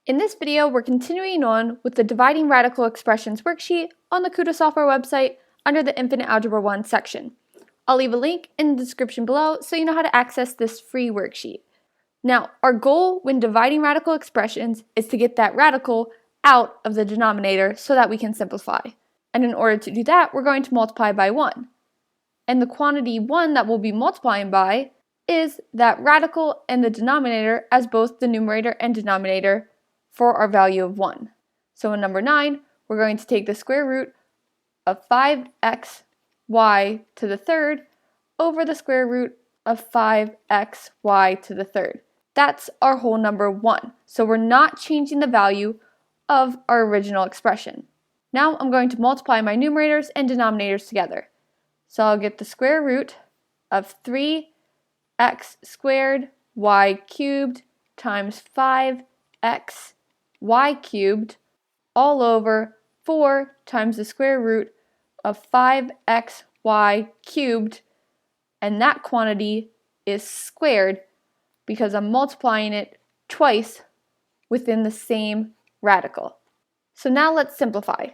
In this video, we're continuing on with the Dividing Radical Expressions worksheet on the KutaSoftware website under the Infinite Algebra 1 section. I'll leave a link in the description below so you know how to access this free worksheet. Now, our goal when dividing radical expressions is to get that radical out of the denominator so that we can simplify. And in order to do that, we're going to multiply by 1. And the quantity 1 that we'll be multiplying by is that radical and the denominator as both the numerator and denominator for our value of 1. So in number 9, we're going to take the square root of 5xy to the third over the square root of 5xy to the third. That's our whole number 1. So we're not changing the value of our original expression. Now I'm going to multiply my numerators and denominators together. So I'll get the square root of 3x squared y cubed times 5x y cubed all over 4 times the square root of 5xy cubed, and that quantity is squared because I'm multiplying it twice within the same radical. So now let's simplify.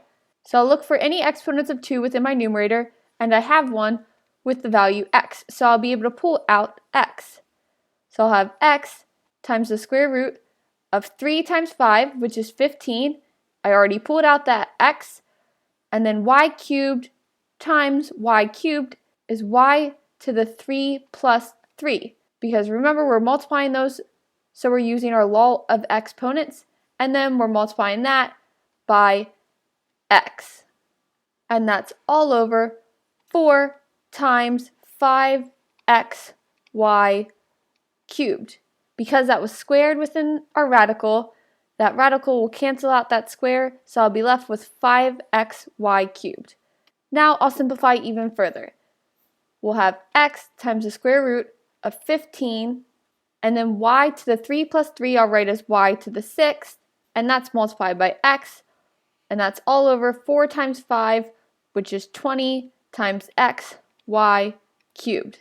So I'll look for any exponents of 2 within my numerator, and I have one with the value x, so I'll be able to pull out x. So I'll have x times the square root of 3 times 5, which is 15. I already pulled out that x. And then y cubed times y cubed is y to the 3 plus 3. Because remember, we're multiplying those, so we're using our law of exponents. And then we're multiplying that by x. And that's all over 4 times 5xy cubed. Because that was squared within our radical, that radical will cancel out that square, so I'll be left with 5xy cubed. Now I'll simplify even further. We'll have x times the square root of 15, and then y to the 3 plus 3 I'll write as y to the 6th, and that's multiplied by x, and that's all over 4 times 5, which is 20 times x y cubed.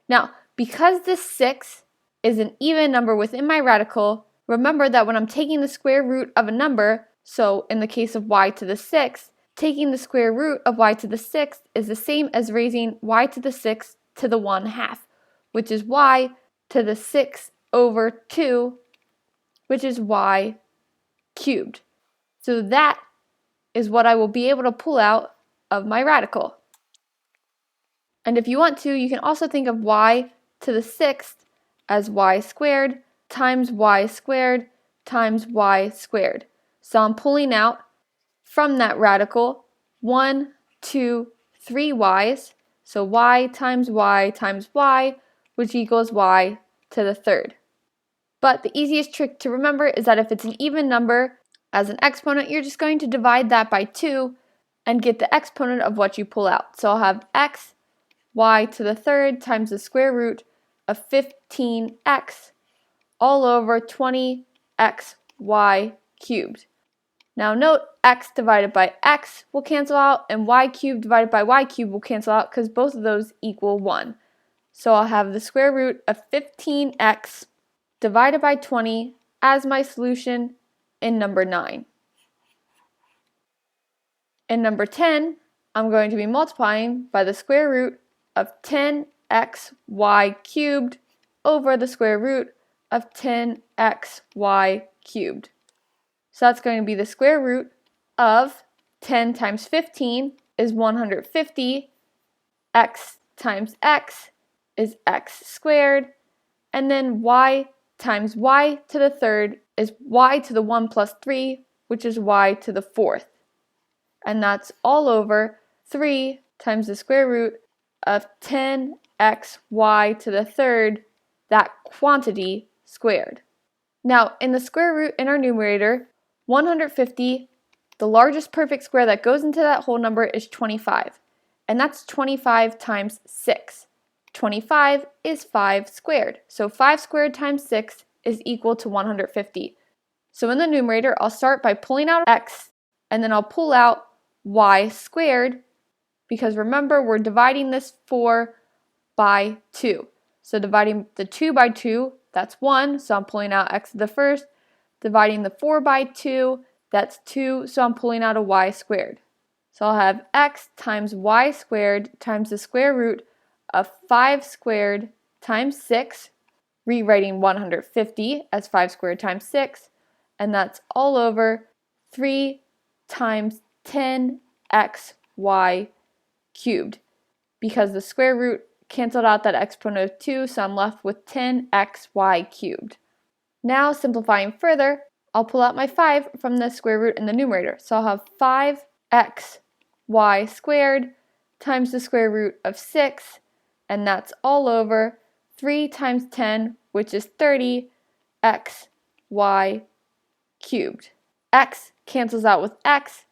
Now, because this 6 is an even number within my radical, remember that when I'm taking the square root of a number, so in the case of y to the 6th, taking the square root of y to the 6th is the same as raising y to the 6th to the 1/2, which is y to the 6 over 2, which is y cubed. So that is what I will be able to pull out of my radical. And if you want to, you can also think of y to the 6th as y squared times y squared times y squared. So I'm pulling out from that radical 1, 2, 3 y's. So y times y, which equals y to the third. But the easiest trick to remember is that if it's an even number as an exponent, you're just going to divide that by 2 and get the exponent of what you pull out. So I'll have x y to the third times the square root of 15x all over 20xy cubed. Now note, x divided by x will cancel out, and y cubed divided by y cubed will cancel out because both of those equal 1. So I'll have the square root of 15x divided by 20 as my solution in number 9. In number 10, I'm going to be multiplying by the square root of 10xy cubed over the square root of 10xy cubed. So that's going to be the square root of 10 times 15 is 150, x times x is x squared, and then y times y to the third is y to the 1 plus 3, which is y to the 4th. And that's all over 3 times the square root of 10xy to the third, that quantity squared. Now, in the square root in our numerator, 150, the largest perfect square that goes into that whole number is 25. And that's 25 times 6. 25 is 5 squared. So 5 squared times 6 is equal to 150. So in the numerator, I'll start by pulling out x, and then I'll pull out y squared, because remember, we're dividing this 4 by 2. So dividing the 2 by 2, that's 1, so I'm pulling out x to the first, dividing the 4 by 2, that's 2, so I'm pulling out a y squared. So I'll have x times y squared times the square root of 5 squared times 6, rewriting 150 as 5 squared times 6, and that's all over 3 times 10xy cubed, because the square root canceled out that exponent of 2, so I'm left with 10xy cubed. Now, simplifying further, I'll pull out my 5 from the square root in the numerator. So I'll have 5xy squared times the square root of 6, and that's all over 3 times 10, which is 30, xy cubed. X cancels out with x,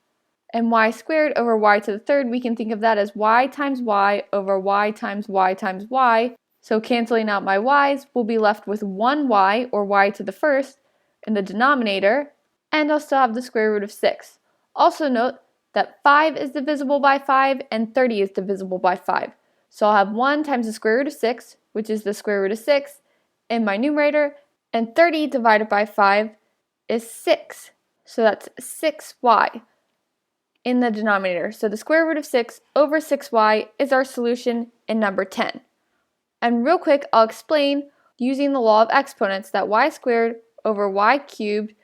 and y squared over y to the third, we can think of that as y times y over y times y times y. So canceling out my y's, we'll be left with 1y, or y to the first, in the denominator, and I'll still have the square root of 6. Also note that 5 is divisible by 5 and 30 is divisible by 5. So I'll have 1 times the square root of 6, which is the square root of 6, in my numerator, and 30 divided by 5 is 6. So that's 6y in the denominator. So the square root of 6 over 6y is our solution in number 10. And real quick, I'll explain using the law of exponents that y squared over y cubed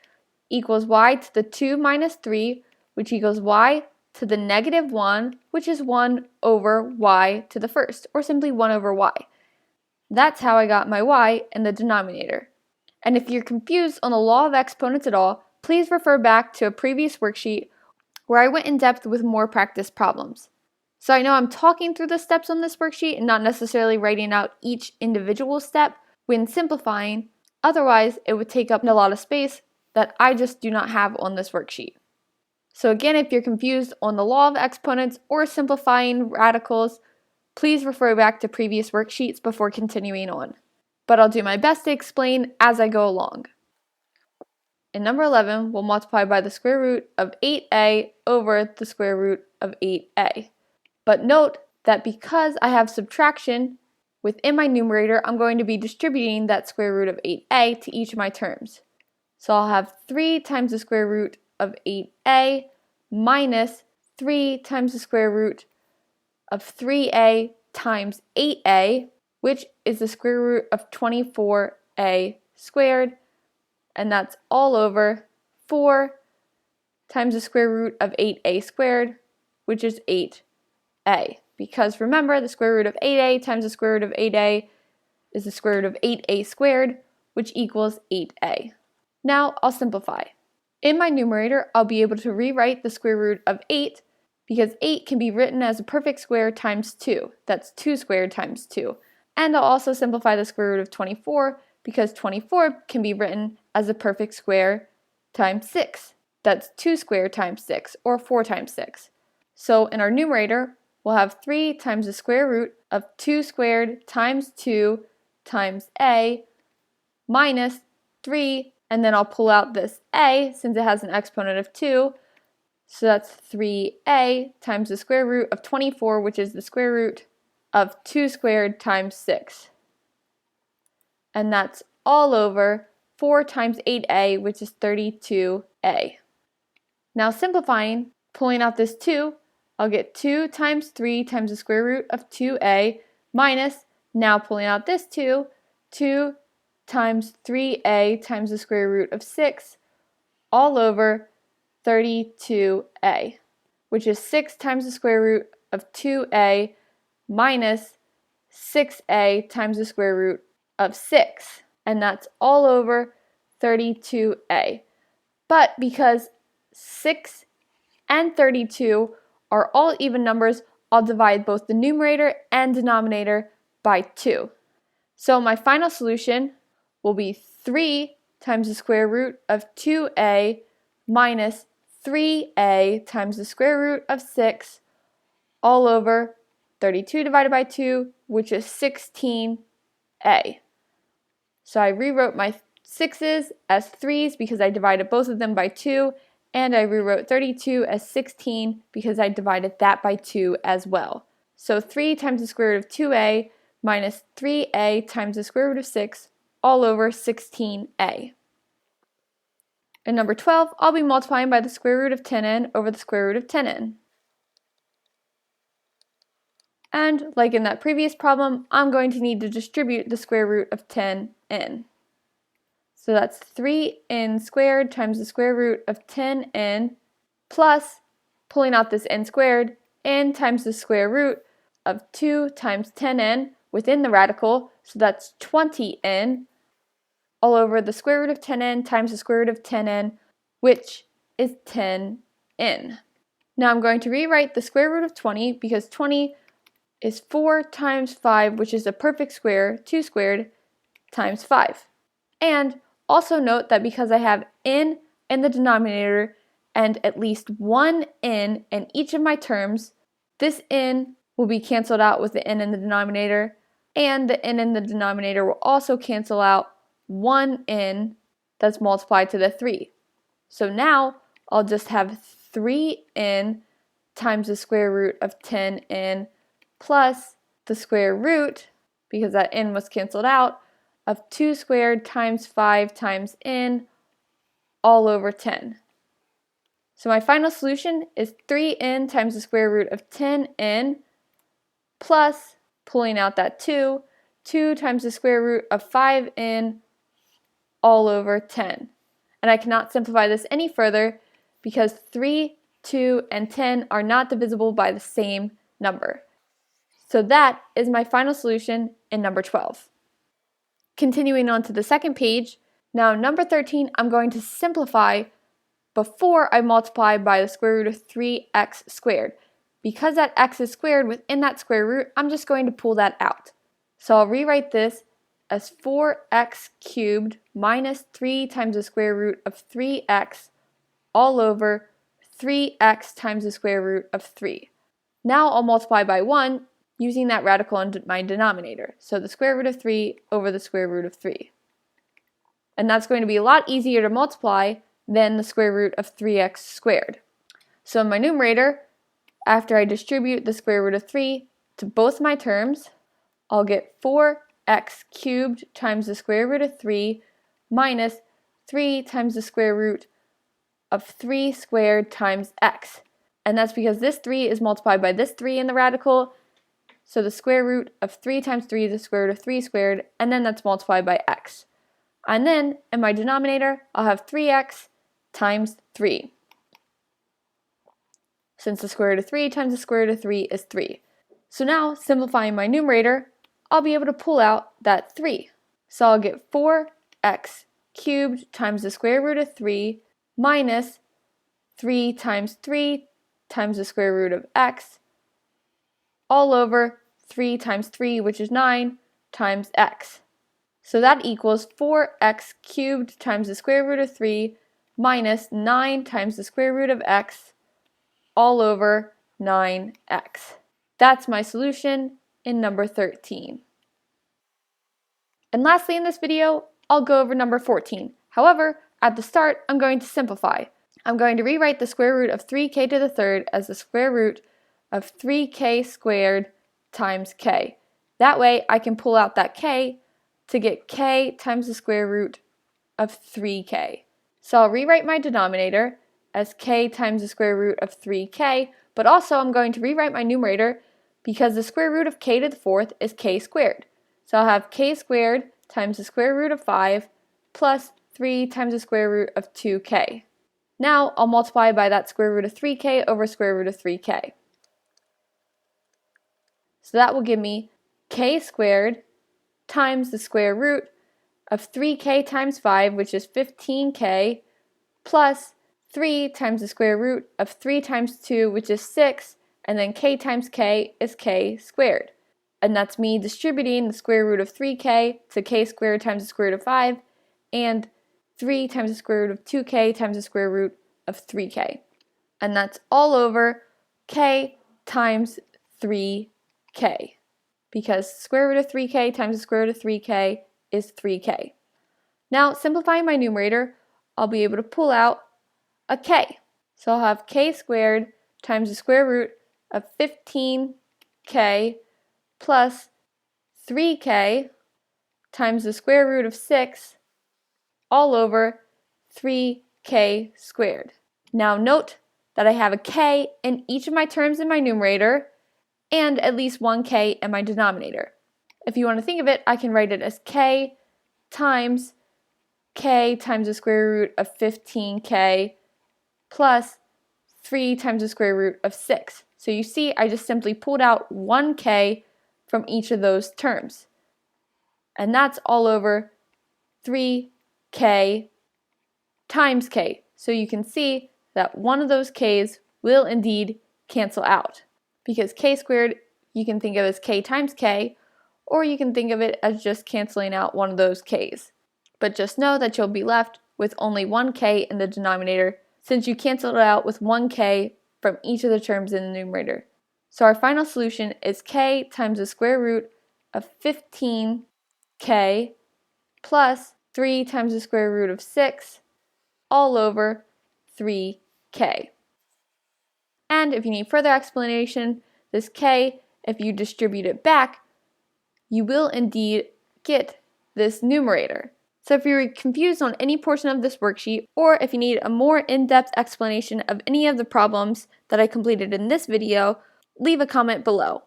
equals y to the 2 minus 3, which equals y to the negative 1, which is 1 over y to the first, or simply 1 over y. That's how I got my y in the denominator. And if you're confused on the law of exponents at all, please refer back to a previous worksheet where I went in depth with more practice problems. So I know I'm talking through the steps on this worksheet and not necessarily writing out each individual step when simplifying, otherwise it would take up a lot of space that I just do not have on this worksheet. So again, if you're confused on the law of exponents or simplifying radicals, please refer back to previous worksheets before continuing on. But I'll do my best to explain as I go along. In number 11, we'll multiply by the square root of 8a over the square root of 8a. But note that because I have subtraction within my numerator, I'm going to be distributing that square root of 8a to each of my terms. So I'll have 3 times the square root of 8a minus 3 times the square root of 3a times 8a, which is the square root of 24a squared, and that's all over 4 times the square root of 8a squared, which is 8a. Because remember, the square root of 8a times the square root of 8a is the square root of 8a squared, which equals 8a. Now I'll simplify. In my numerator, I'll be able to rewrite the square root of 8 because 8 can be written as a perfect square times 2. That's 2 squared times 2. And I'll also simplify the square root of 24 because 24 can be written as a perfect square times 6. That's 2 squared times 6, or 4 times 6. So in our numerator, we'll have 3 times the square root of 2 squared times 2 times a minus 3, and then I'll pull out this a since it has an exponent of 2. So that's 3a times the square root of 24, which is the square root of 2 squared times 6. And that's all over 4 times 8a, which is 32a. Now simplifying, pulling out this 2, I'll get 2 times 3 times the square root of 2a minus, now pulling out this 2 times 3a times the square root of 6, all over 32a, which is 6 times the square root of 2a minus 6a times the square root of 6, and that's all over 32a. But because 6 and 32 are all even numbers, I'll divide both the numerator and denominator by 2. So my final solution will be 3 times the square root of 2a minus 3a times the square root of 6, all over 32 divided by 2, which is 16a. So I rewrote my 6's as 3's because I divided both of them by 2, and I rewrote 32 as 16 because I divided that by 2 as well. So 3 times the square root of 2a minus 3a times the square root of 6, all over 16a. In number 12, I'll be multiplying by the square root of 10n over the square root of 10n. And like in that previous problem, I'm going to need to distribute the square root of 10n. So that's 3n squared times the square root of 10n plus, pulling out this n squared, n times the square root of 2 times 10n within the radical, so that's 20n, all over the square root of 10n times the square root of 10n, which is 10n. Now I'm going to rewrite the square root of 20 because 20 is 4 times 5, which is a perfect square, 2 squared, times 5. And also note that because I have n in the denominator and at least one n in each of my terms, this n will be canceled out with the n in the denominator, and the n in the denominator will also cancel out one n that's multiplied to the 3. So now I'll just have 3n times the square root of 10n plus the square root, because that n was canceled out, of 2 squared times 5 times n all over 10. So my final solution is 3n times the square root of 10n plus, pulling out that 2 times the square root of 5n all over 10. And I cannot simplify this any further because 3, 2, and 10 are not divisible by the same number. So that is my final solution in number 12. Continuing on to the second page, now number 13 I'm going to simplify before I multiply by the square root of 3x squared. Because that x is squared within that square root, I'm just going to pull that out. So I'll rewrite this as 4x cubed minus 3 times the square root of 3x all over 3x times the square root of 3. Now I'll multiply by 1 using that radical in my denominator. So the square root of 3 over the square root of 3. And that's going to be a lot easier to multiply than the square root of 3x squared. So in my numerator, after I distribute the square root of 3 to both my terms, I'll get 4x cubed times the square root of 3 minus 3 times the square root of 3 squared times x. And that's because this 3 is multiplied by this 3 in the radical, so the square root of 3 times 3 is the square root of 3 squared, and then that's multiplied by x. And then, in my denominator, I'll have 3x times 3. Since the square root of 3 times the square root of 3 is 3. So now, simplifying my numerator, I'll be able to pull out that 3. So I'll get 4x cubed times the square root of 3 minus 3 times the square root of x all over 3 times 3, which is 9, times x. So that equals 4x cubed times the square root of 3 minus 9 times the square root of x all over 9x. That's my solution in number 13. And lastly in this video, I'll go over number 14. However, at the start, I'm going to simplify. I'm going to rewrite the square root of 3k to the third as the square root of 3k squared times k. That way I can pull out that k to get k times the square root of 3k. So I'll rewrite my denominator as k times the square root of 3k, but also I'm going to rewrite my numerator because the square root of k to the fourth is k squared. So I'll have k squared times the square root of 5 plus 3 times the square root of 2k. Now I'll multiply by that square root of 3k over square root of 3k. So that will give me k squared times the square root of 3k times 5, which is 15k, plus 3 times the square root of 3 times 2, which is 6, and then k times k is k squared. And that's me distributing the square root of 3k to k squared times the square root of 5, and 3 times the square root of 2k times the square root of 3k. And that's all over k times 3k. Because square root of 3k times the square root of 3k is 3k. Now, simplifying my numerator, I'll be able to pull out a k. So I'll have k squared times the square root of 15k plus 3k times the square root of 6 all over 3 k squared. Now note that I have a k in each of my terms in my numerator and at least one k in my denominator. If you want to think of it, I can write it as k times the square root of 15k plus 3 times the square root of 6. So you see, I just simply pulled out 1k from each of those terms. And that's all over 3k times k. So you can see that one of those k's will indeed cancel out. Because k squared you can think of as k times k, or you can think of it as just canceling out one of those k's. But just know that you'll be left with only 1k in the denominator, since you canceled it out with 1k from each of the terms in the numerator. So our final solution is k times the square root of 15k plus 3 times the square root of 6 all over 3k. And if you need further explanation, this k, if you distribute it back, you will indeed get this numerator. So if you're confused on any portion of this worksheet, or if you need a more in-depth explanation of any of the problems that I completed in this video, leave a comment below.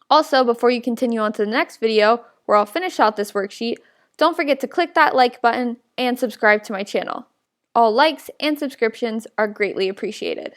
Also, before you continue on to the next video, where I'll finish out this worksheet, don't forget to click that like button and subscribe to my channel. All likes and subscriptions are greatly appreciated.